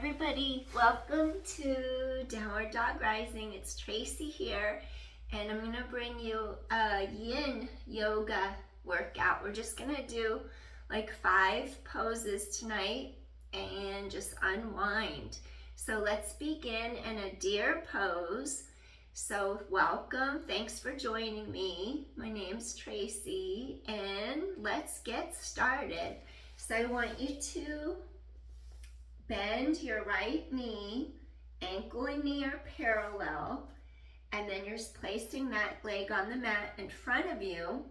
everybody, welcome to Downward Dog Rising. It's Tracy here, and I'm gonna bring you a Yin Yoga workout. We're just gonna do like 5 poses tonight and just unwind. So let's begin in a deer pose. So welcome, thanks for joining me. My name's Tracy, and let's get started. So I want you to bend your right knee, ankle and knee are parallel, and then you're placing that leg on the mat in front of you,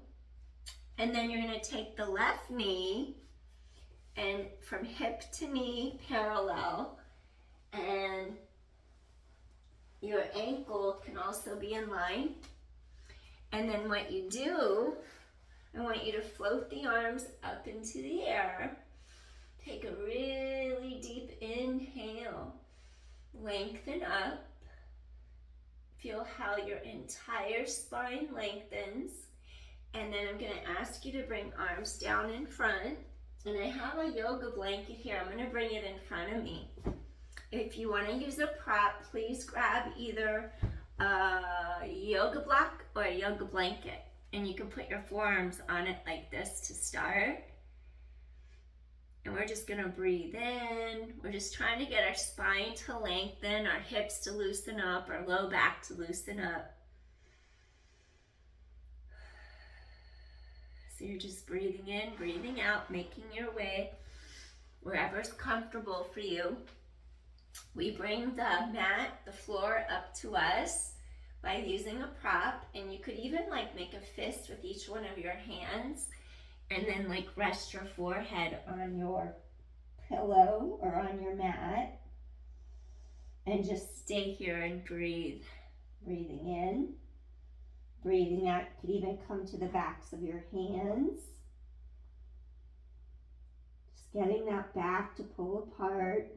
and then you're going to take the left knee and from hip to knee parallel, and your ankle can also be in line. And then what you do, I want you to float the arms up into the air. Take a really deep inhale, lengthen up, feel how your entire spine lengthens, and then I'm going to ask you to bring arms down in front, and I have a yoga blanket here. I'm going to bring it in front of me. If you want to use a prop, please grab either a yoga block or a yoga blanket, and you can put your forearms on it like this to start. And we're just gonna breathe in. We're just trying to get our spine to lengthen, our hips to loosen up, our low back to loosen up. So you're just breathing in, breathing out, making your way wherever's comfortable for you. We bring the mat, the floor up to us by using a prop, and you could even like make a fist with each one of your hands, and then like rest your forehead on your pillow or on your mat, and just stay here and breathe. Breathing in, breathing out. You could even come to the backs of your hands. Just getting that back to pull apart.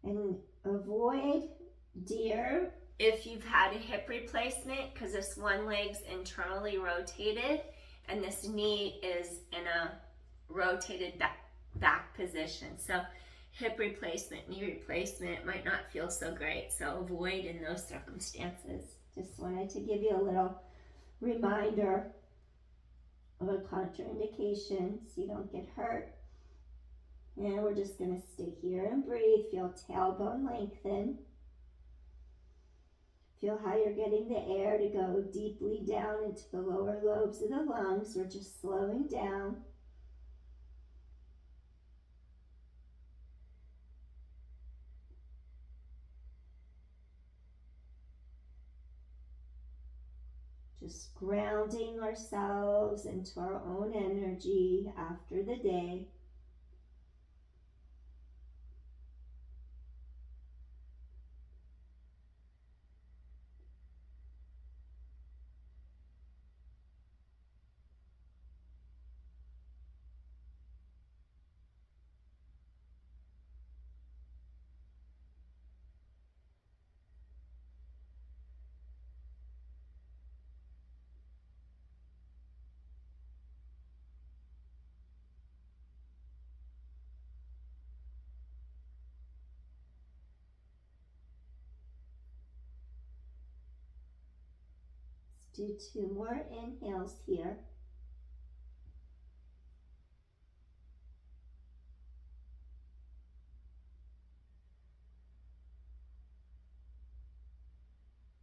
And avoid deer if you've had a hip replacement, because this one leg's internally rotated and this knee is in a rotated back position. So hip replacement, knee replacement might not feel so great. So avoid in those circumstances. Just wanted to give you a little reminder of a contraindication so you don't get hurt. And we're just going to stay here and breathe. Feel tailbone lengthen. Feel how you're getting the air to go deeply down into the lower lobes of the lungs. We're just slowing down. Just grounding ourselves into our own energy after the day. Do 2 more inhales here.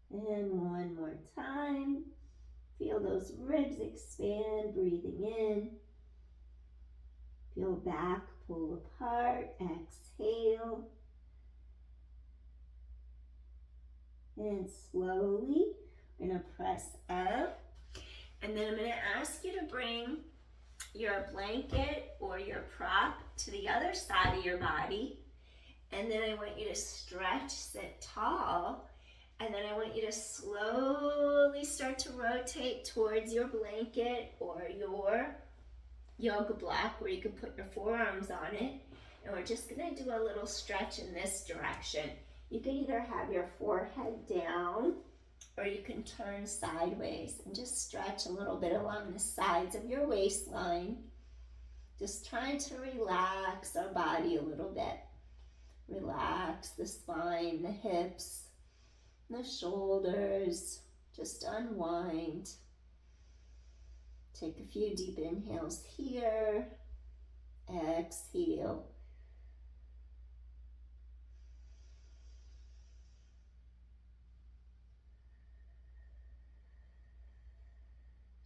And 1 more time. Feel those ribs expand, breathing in. Feel back, pull apart, exhale. And slowly, we're going to press up. And then I'm going to ask you to bring your blanket or your prop to the other side of your body. And then I want you to stretch, sit tall. And then I want you to slowly start to rotate towards your blanket or your yoga block where you can put your forearms on it. And we're just going to do a little stretch in this direction. You can either have your forehead down or you can turn sideways and just stretch a little bit along the sides of your waistline. Just trying to relax our body a little bit. Relax the spine, the hips, the shoulders. Just unwind. Take a few deep inhales here. Exhale.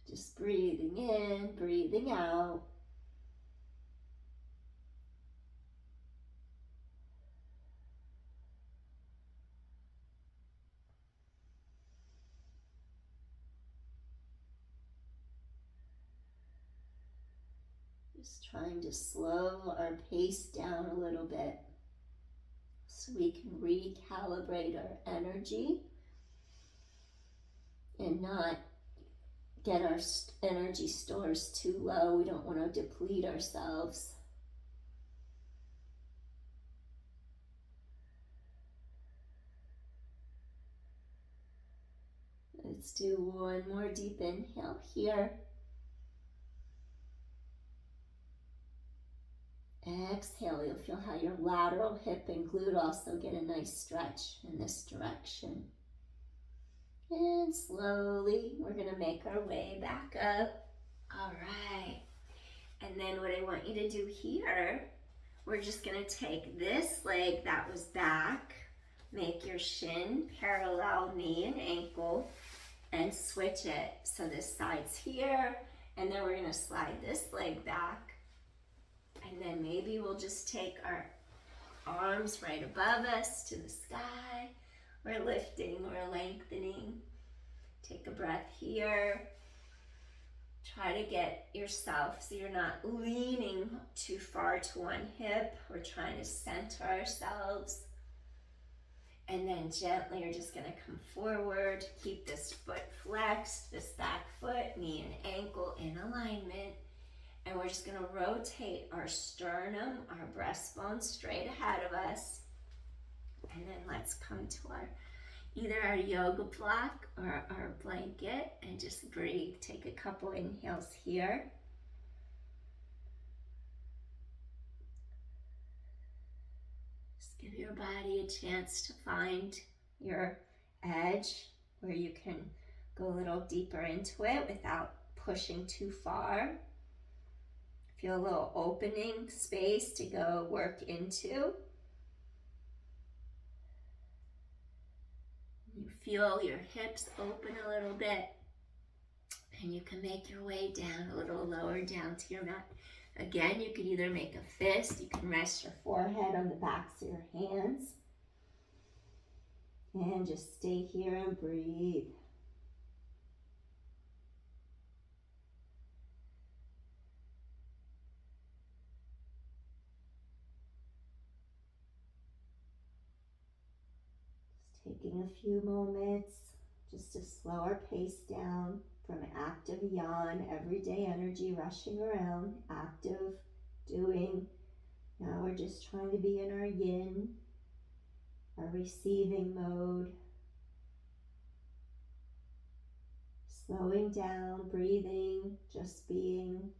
Just breathing in, breathing out. Just trying to slow our pace down a little bit so we can recalibrate our energy and not get our energy stores too low. We don't want to deplete ourselves. Let's do one more deep inhale here. Exhale, you'll feel how your lateral hip and glute also get a nice stretch in this direction. And slowly, we're gonna make our way back up. All right. And then what I want you to do here, we're just gonna take this leg that was back, make your shin parallel knee and ankle, and switch it. So this side's here, and then we're gonna slide this leg back. And then maybe we'll just take our arms right above us to the sky. We're lifting, we're lengthening. Take a breath here. Try to get yourself so you're not leaning too far to one hip. We're trying to center ourselves. And then gently you're just gonna come forward. Keep this foot flexed, this back foot, knee and ankle in alignment. And we're just gonna rotate our sternum, our breastbone straight ahead of us. And then let's come to either our yoga block or our blanket and just breathe. Take a couple inhales here. Just give your body a chance to find your edge where you can go a little deeper into it without pushing too far. Feel a little opening space to go work into. You feel your hips open a little bit, and you can make your way down a little lower down to your mat. Again, you could either make a fist, you can rest your forehead on the backs of your hands, and just stay here and breathe. Taking a few moments just to slow our pace down from active yawn, everyday energy rushing around, active doing. Now we're just trying to be in our yin, our receiving mode. Slowing down, breathing, just being.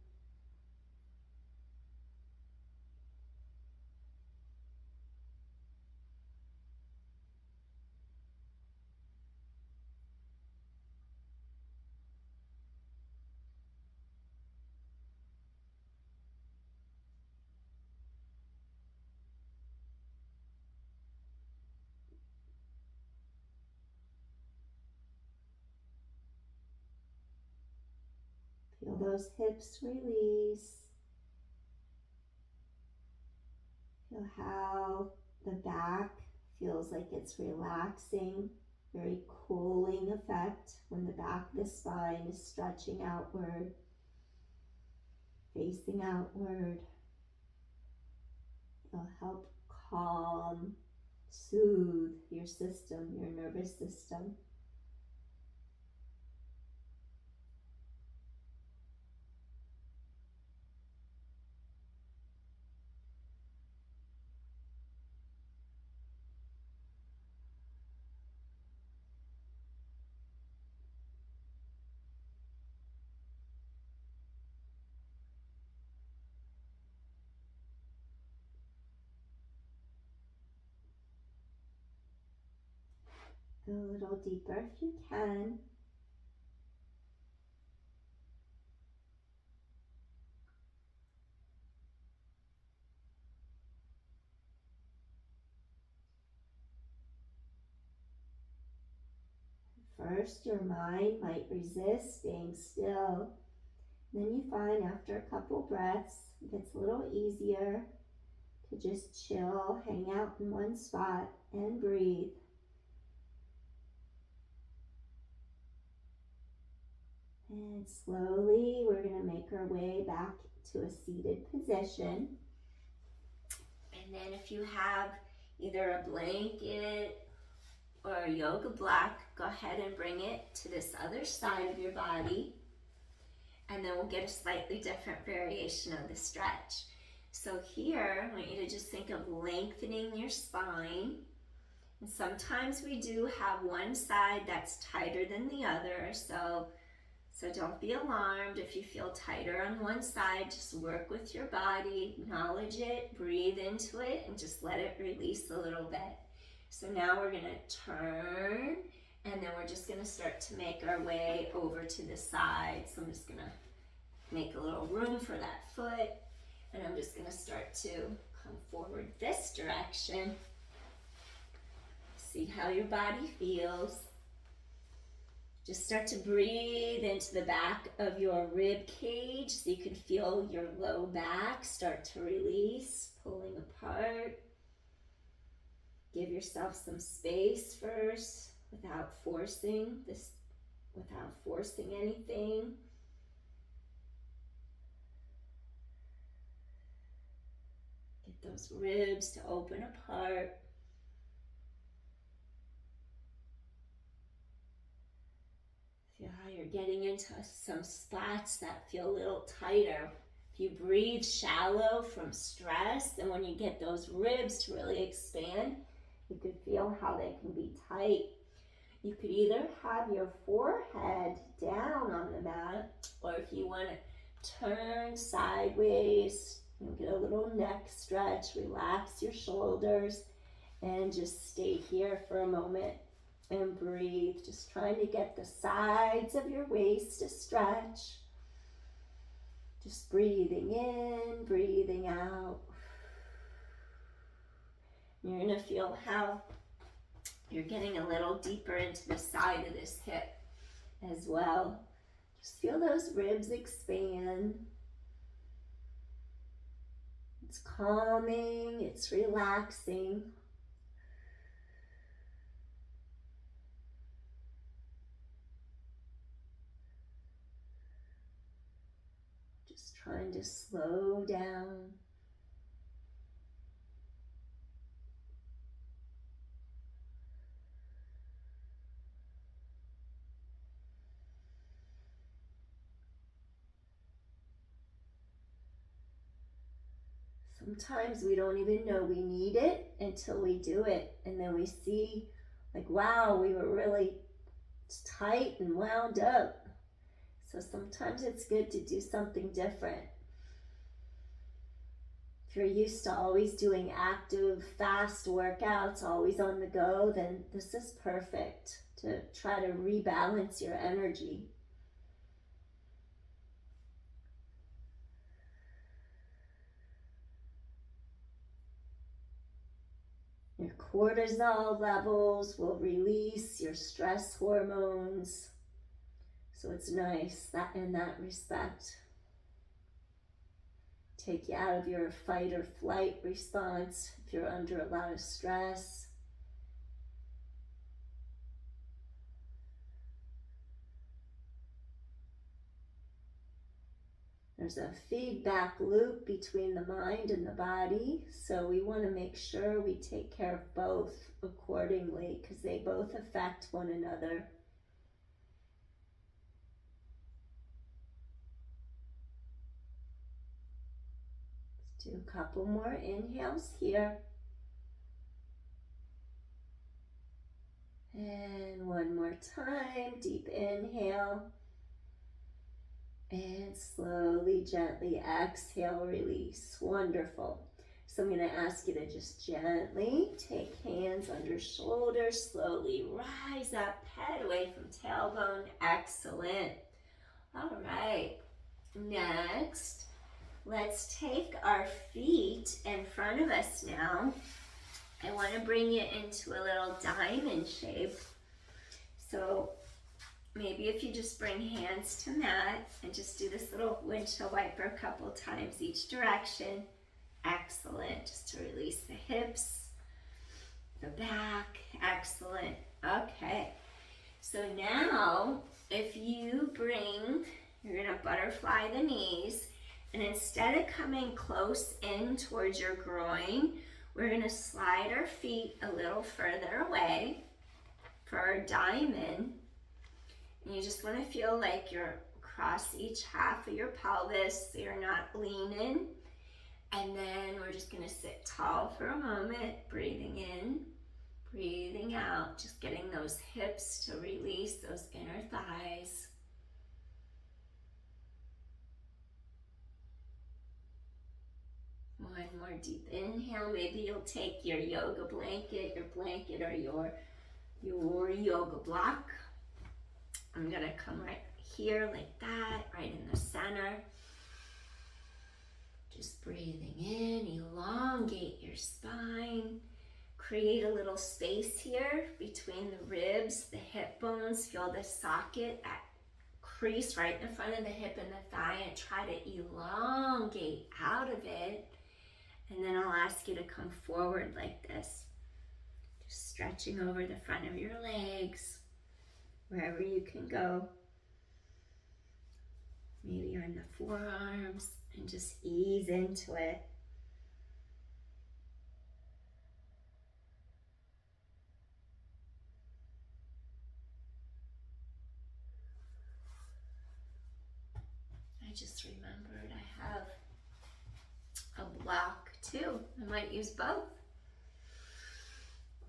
Feel those hips release. Feel how the back feels like it's relaxing. Very cooling effect when the back of the spine is stretching outward, facing outward. It'll help calm, soothe your system, your nervous system. Go a little deeper if you can. First, your mind might resist staying still. Then you find after a couple breaths, it gets a little easier to just chill, hang out in one spot, and breathe. And slowly, we're going to make our way back to a seated position. And then if you have either a blanket or a yoga block, go ahead and bring it to this other side of your body. And then we'll get a slightly different variation of the stretch. So here, I want you to just think of lengthening your spine. And sometimes we do have one side that's tighter than the other, so don't be alarmed if you feel tighter on one side. Just work with your body, acknowledge it, breathe into it, and just let it release a little bit. So now we're gonna turn, and then we're just gonna start to make our way over to the side. So I'm just gonna make a little room for that foot, and I'm just gonna start to come forward this direction. See how your body feels. Just start to breathe into the back of your rib cage so you can feel your low back start to release, pulling apart. Give yourself some space first without forcing anything. Get those ribs to open apart. Feel how you're getting into some spots that feel a little tighter. If you breathe shallow from stress, and when you get those ribs to really expand, you could feel how they can be tight. You could either have your forehead down on the mat, or if you want to turn sideways, get a little neck stretch, relax your shoulders, and just stay here for a moment. And breathe, just trying to get the sides of your waist to stretch. Just breathing in, breathing out. You're going to feel how you're getting a little deeper into the side of this hip as well. Just feel those ribs expand. It's calming, it's relaxing. Trying to slow down. Sometimes we don't even know we need it until we do it. And then we see, like, wow, we were really tight and wound up. So sometimes it's good to do something different. If you're used to always doing active, fast workouts, always on the go, then this is perfect to try to rebalance your energy. Your cortisol levels will release your stress hormones. So it's nice that in that respect. Take you out of your fight or flight response if you're under a lot of stress. There's a feedback loop between the mind and the body, so we want to make sure we take care of both accordingly because they both affect one another. Do a couple more inhales here. And one more time, deep inhale. And slowly, gently exhale, release. Wonderful. So I'm going to ask you to just gently take hands under shoulders, slowly rise up, head away from tailbone. Excellent. All right. Next, let's take our feet in front of us now. I want to bring you into a little diamond shape. So maybe if you just bring hands to mat and just do this little windshield wiper a couple times each direction. Excellent. Just to release the hips, the back. Excellent. Okay. So now, if you bring, you're going to butterfly the knees, and instead of coming close in towards your groin, we're going to slide our feet a little further away for our diamond. And you just want to feel like you're across each half of your pelvis, so you're not leaning. And then we're just going to sit tall for a moment, breathing in, breathing out, just getting those hips to release those inner thighs. One more deep inhale. Maybe you'll take your yoga blanket, or your yoga block. I'm going to come right here like that, right in the center. Just breathing in, elongate your spine. Create a little space here between the ribs, the hip bones. Feel the socket, that crease right in front of the hip and the thigh, and try to elongate out of it. And then I'll ask you to come forward like this. Just stretching over the front of your legs, wherever you can go. Maybe on the forearms, and just ease into it. I just remembered I have a block too. I might use both.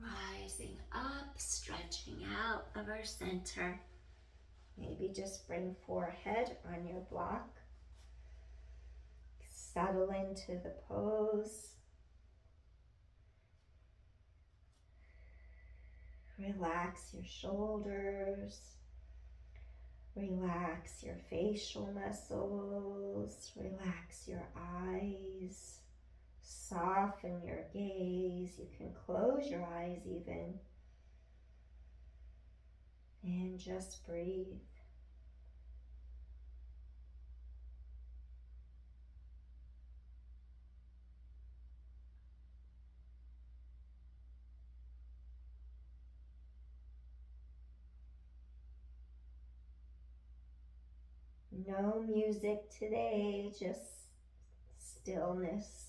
Rising up, stretching out of our center. Maybe just bring forehead on your block. Settle into the pose. Relax your shoulders. Relax your facial muscles. Relax your eyes. Soften your gaze. You can close your eyes even. And just breathe. No music today, just stillness.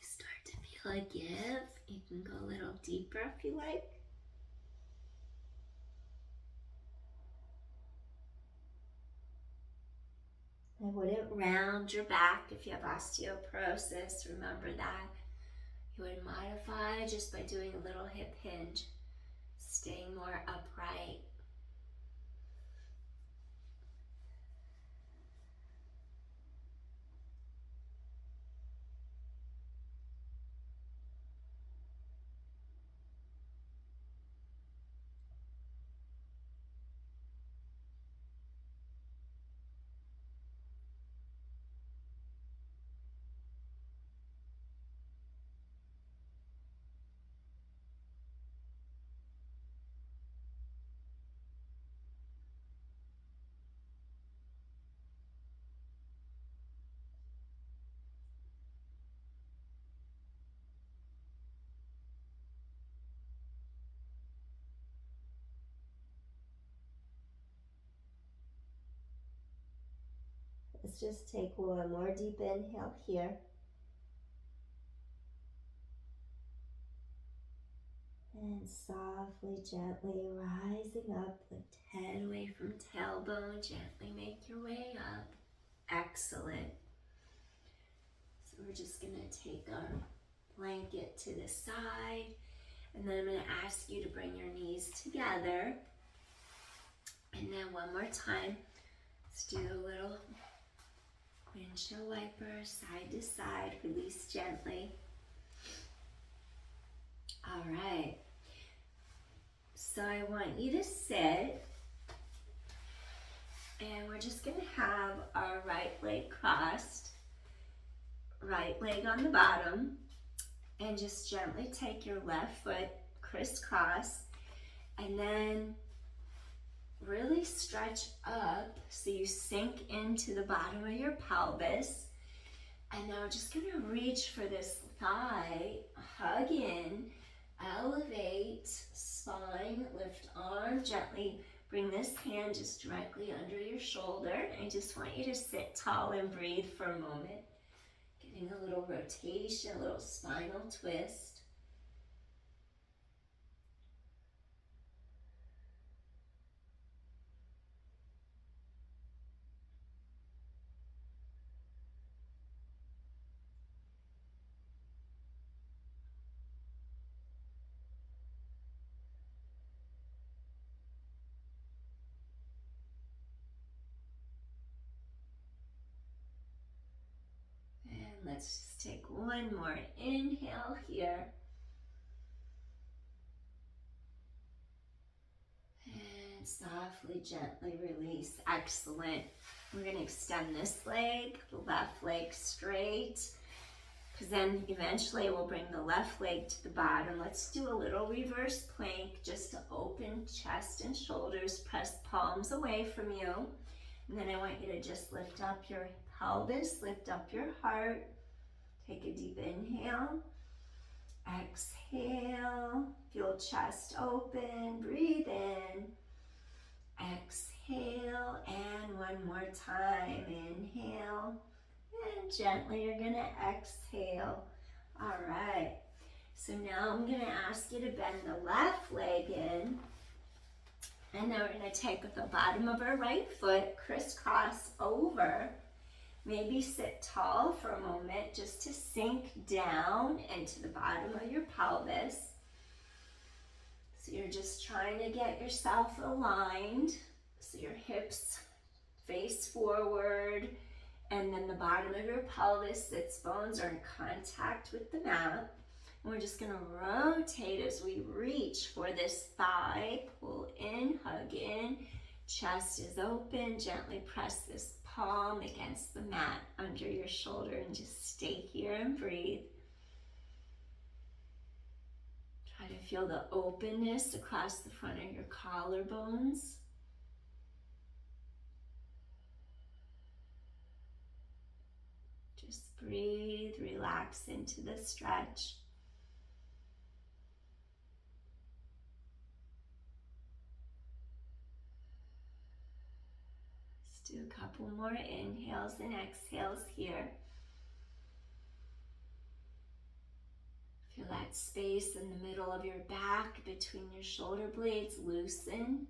Start to feel a give. You can go a little deeper if you like. I wouldn't round your back if you have osteoporosis. Remember that. You would modify just by doing a little hip hinge, staying more upright. Let's just take one more deep inhale here. And softly, gently rising up, lift head away from tailbone, gently make your way up. Excellent. So we're just gonna take our blanket to the side, and then I'm gonna ask you to bring your knees together. And then one more time, let's do a little windshield wiper, side to side, release gently. All right. So I want you to sit, and we're just gonna have our right leg crossed, right leg on the bottom, and just gently take your left foot crisscross, and then really stretch up so you sink into the bottom of your pelvis. And now we're just gonna reach for this thigh, hug in, elevate, spine, lift arm, gently bring this hand just directly under your shoulder. I just want you to sit tall and breathe for a moment. Getting a little rotation, a little spinal twist. Let's just take one more inhale here. And softly, gently release. Excellent. We're going to extend this leg, the left leg straight, because then eventually we'll bring the left leg to the bottom. Let's do a little reverse plank just to open chest and shoulders. Press palms away from you. And then I want you to just lift up your pelvis, lift up your heart. Take a deep inhale. Exhale. Feel chest open. Breathe in. Exhale. And one more time. Inhale. And gently you're going to exhale. All right. So now I'm going to ask you to bend the left leg in. And then we're going to take the bottom of our right foot, crisscross over. Maybe sit tall for a moment just to sink down into the bottom of your pelvis. So you're just trying to get yourself aligned. So your hips face forward, and then the bottom of your pelvis, sits bones are in contact with the mat. And we're just gonna rotate as we reach for this thigh. Pull in, hug in, chest is open, gently press this palm against the mat under your shoulder and just stay here and breathe. Try to feel the openness across the front of your collarbones. Just breathe, relax into the stretch. Do a couple more inhales and exhales here. Feel that space in the middle of your back between your shoulder blades loosen.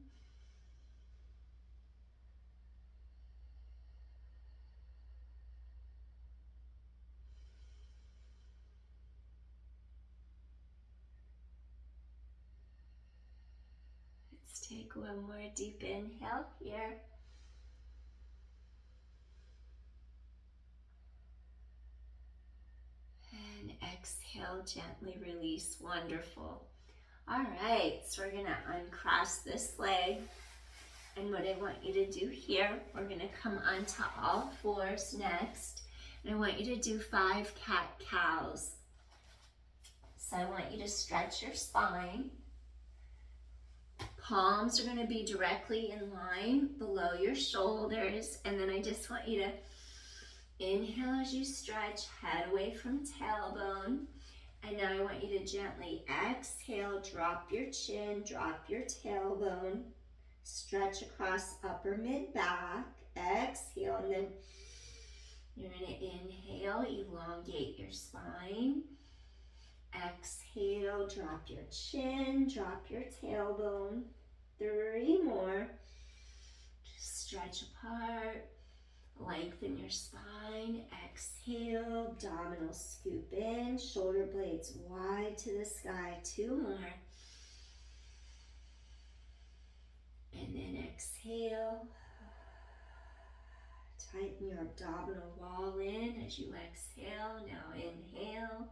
Let's take one more deep inhale here. And exhale, gently release. Wonderful. All right, so we're gonna uncross this leg. And what I want you to do here, we're gonna come onto all fours next. And I want you to do 5 cat-cows. So I want you to stretch your spine. Palms are gonna be directly in line below your shoulders. And then I just want you to inhale as you stretch, head away from tailbone. And now I want you to gently exhale, drop your chin, drop your tailbone, stretch across upper mid-back, exhale, and then You're going to inhale, elongate your spine. Exhale, drop your chin, drop your tailbone. 3 more. Just stretch apart, lengthen your spine. Exhale, abdominal scoop in, shoulder blades wide to the sky. 2 more. And then exhale. Tighten your abdominal wall in as you exhale. Now inhale.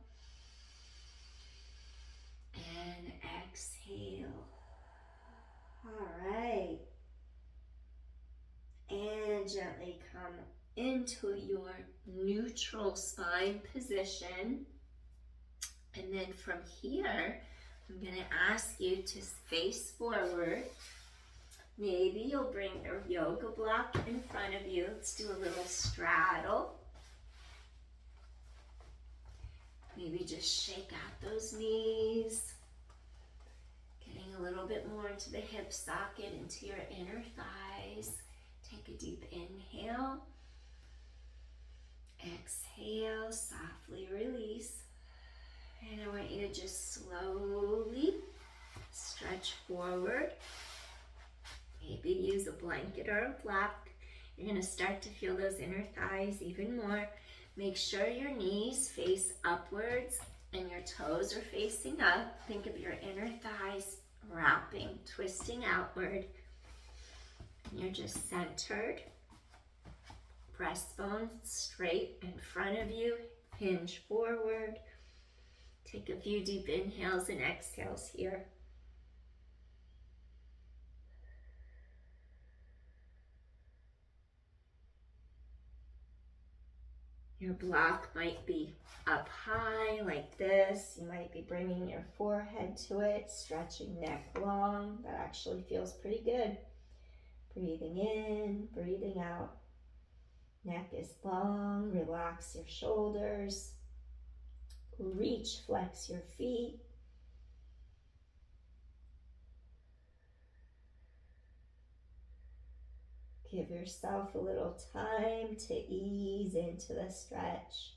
And exhale. All right. And gently come into your neutral spine position. And then from here, I'm going to ask you to face forward. Maybe you'll bring your yoga block in front of you. Let's do a little straddle. Maybe just shake out those knees. Getting a little bit more into the hip socket, into your inner thighs. Take a deep inhale. Exhale, softly release. And I want you to just slowly stretch forward. Maybe use a blanket or a block. You're going to start to feel those inner thighs even more. Make sure your knees face upwards and your toes are facing up. Think of your inner thighs wrapping, twisting outward. You're just centered. Breastbone straight in front of you. Hinge forward. Take a few deep inhales and exhales here. Your block might be up high like this. You might be bringing your forehead to it, stretching neck long. That actually feels pretty good. Breathing in, breathing out. Neck is long. Relax your shoulders. Reach, flex your feet. Give yourself a little time to ease into the stretch.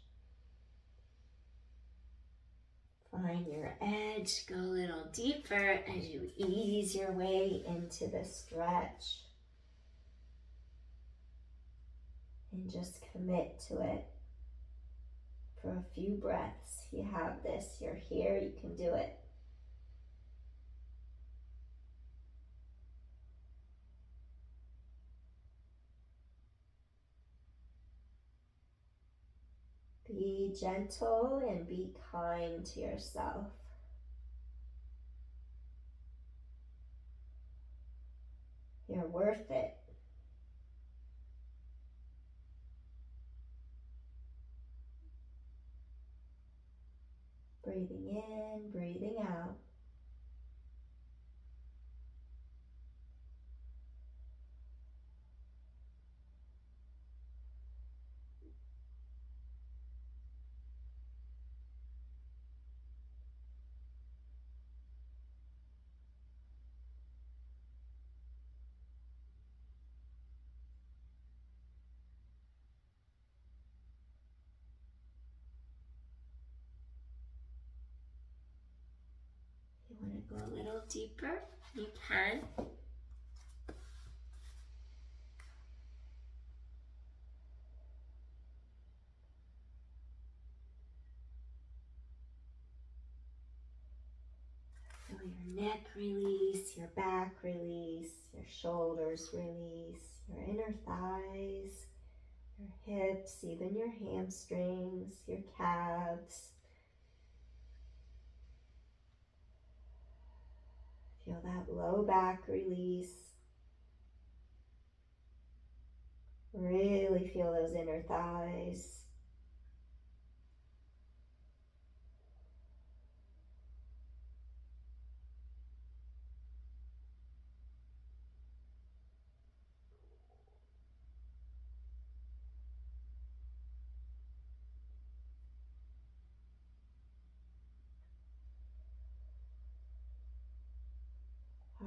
Find your edge, go a little deeper as you ease your way into the stretch. And just commit to it for a few breaths. You have this, you're here, you can do it. Be gentle and be kind to yourself. You're worth it. Breathing in, breathing out. You want to go a little deeper? You can. Feel your neck release, your back release, your shoulders release, your inner thighs, your hips, even your hamstrings, your calves. Feel that low back release. Really feel those inner thighs.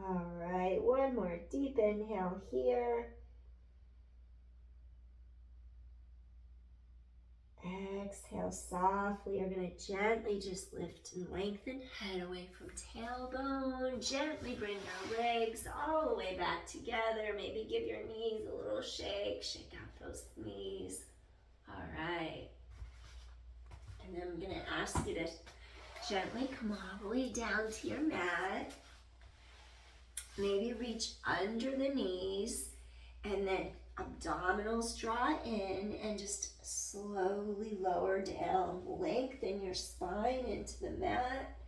All right, one more deep inhale here. exhale softly. You're going to gently just lift and lengthen, head away from tailbone. Gently bring your legs all the way back together. Maybe give your knees a little shake. Shake out those knees. All right. And then I'm going to ask you to gently come all the way down to your mat. Maybe reach under the knees and then abdominals draw in and just slowly lower down. Lengthen your spine into the mat.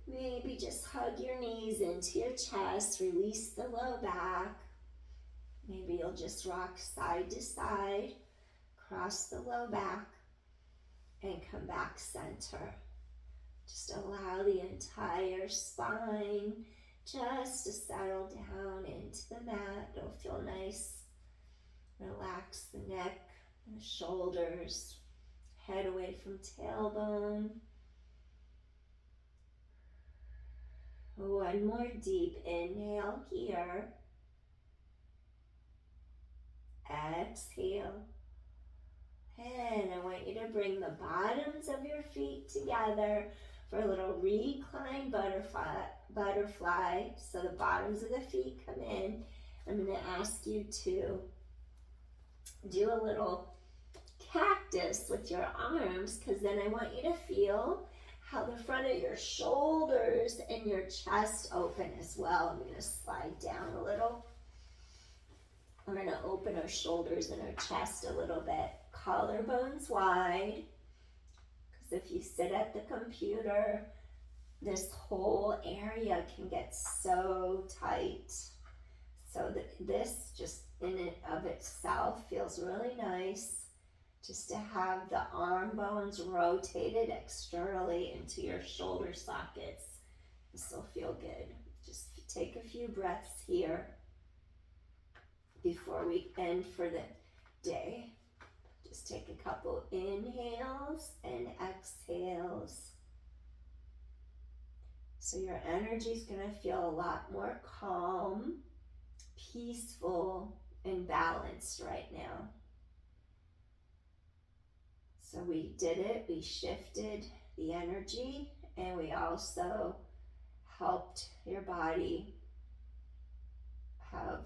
Maybe just hug your knees into your chest. Release the low back. Maybe you'll just rock side to side. Cross the low back and come back center. Just allow the entire spine just to settle down into the mat. It'll feel nice. Relax the neck and the shoulders. Head away from tailbone. One more deep inhale here. Exhale. And I want you to bring the bottoms of your feet together for a little recline butterfly. So the bottoms of the feet come in. I'm going to ask you to do a little cactus with your arms, because then I want you to feel how the front of your shoulders and your chest open as well. I'm going to slide down a little. We're going to open our shoulders and our chest a little bit. Collarbones wide, because if you sit at the computer, this whole area can get so tight. So this just in and of itself feels really nice, just to have the arm bones rotated externally into your shoulder sockets. This will feel good. Just take a few breaths here before we end for the day. Just take a couple inhales and exhales. So your energy is going to feel a lot more calm, peaceful, and balanced right now. So we did it, we shifted the energy, and we also helped your body have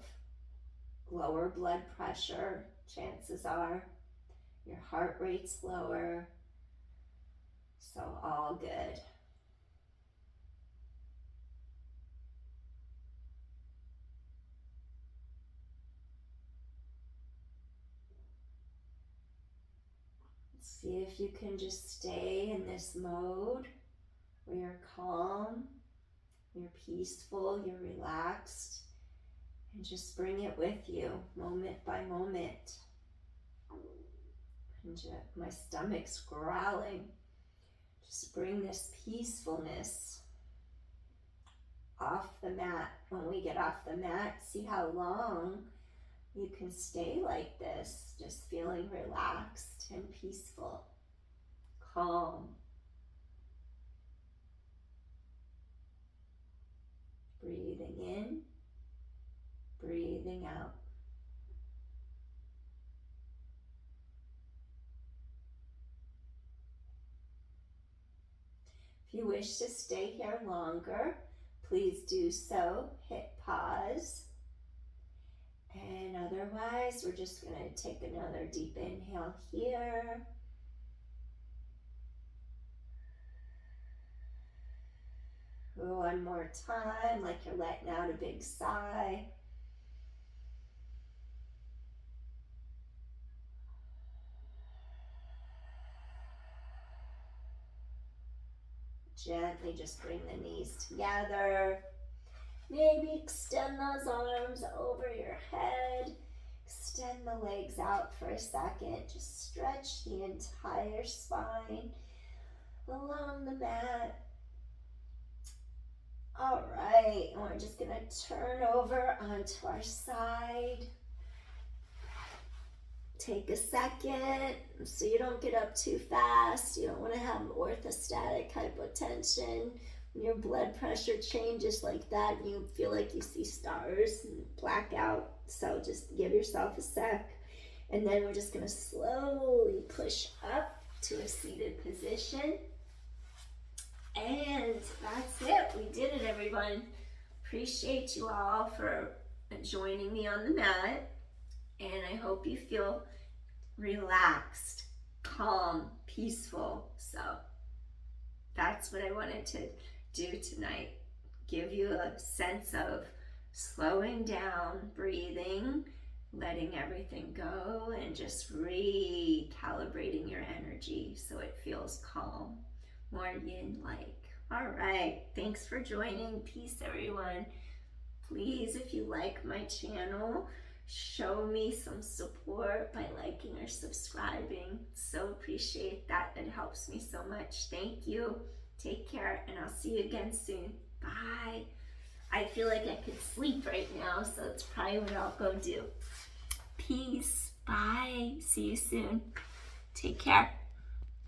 lower blood pressure. Chances are your heart rate's lower, so all good. See if you can just stay in this mode where you're calm, you're peaceful, you're relaxed, and just bring it with you moment by moment. And my stomach's growling. Just bring this peacefulness off the mat. When we get off the mat, see how long you can stay like this, just feeling relaxed and peaceful, calm. Breathing in, breathing out. If you wish to stay here longer, please do so. Hit pause. And otherwise, we're just going to take another deep inhale here. One more time, like you're letting out a big sigh. Gently just bring the knees together. Maybe extend those arms over your head. Extend the legs out for a second. Just stretch the entire spine along the mat. All right, and we're just gonna turn over onto our side. Take a second so you don't get up too fast. You don't want to have orthostatic hypotension. When your blood pressure changes like that, you feel like you see stars and black out. So just give yourself a sec. And then we're just going to slowly push up to a seated position. And that's it. We did it, everyone. Appreciate you all for joining me on the mat. And I hope you feel relaxed, calm, peaceful. So that's what I wanted to do tonight. Give you a sense of slowing down, breathing, letting everything go, and just recalibrating your energy so it feels calm, more yin-like. All right, thanks for joining. Peace, everyone. Please, if you like my channel, show me some support by liking or subscribing. So appreciate that. It helps me so much. Thank you. Take care, and I'll see you again soon. Bye. I feel like I could sleep right now, so it's probably what I'll go do. Peace. Bye. See you soon. Take care.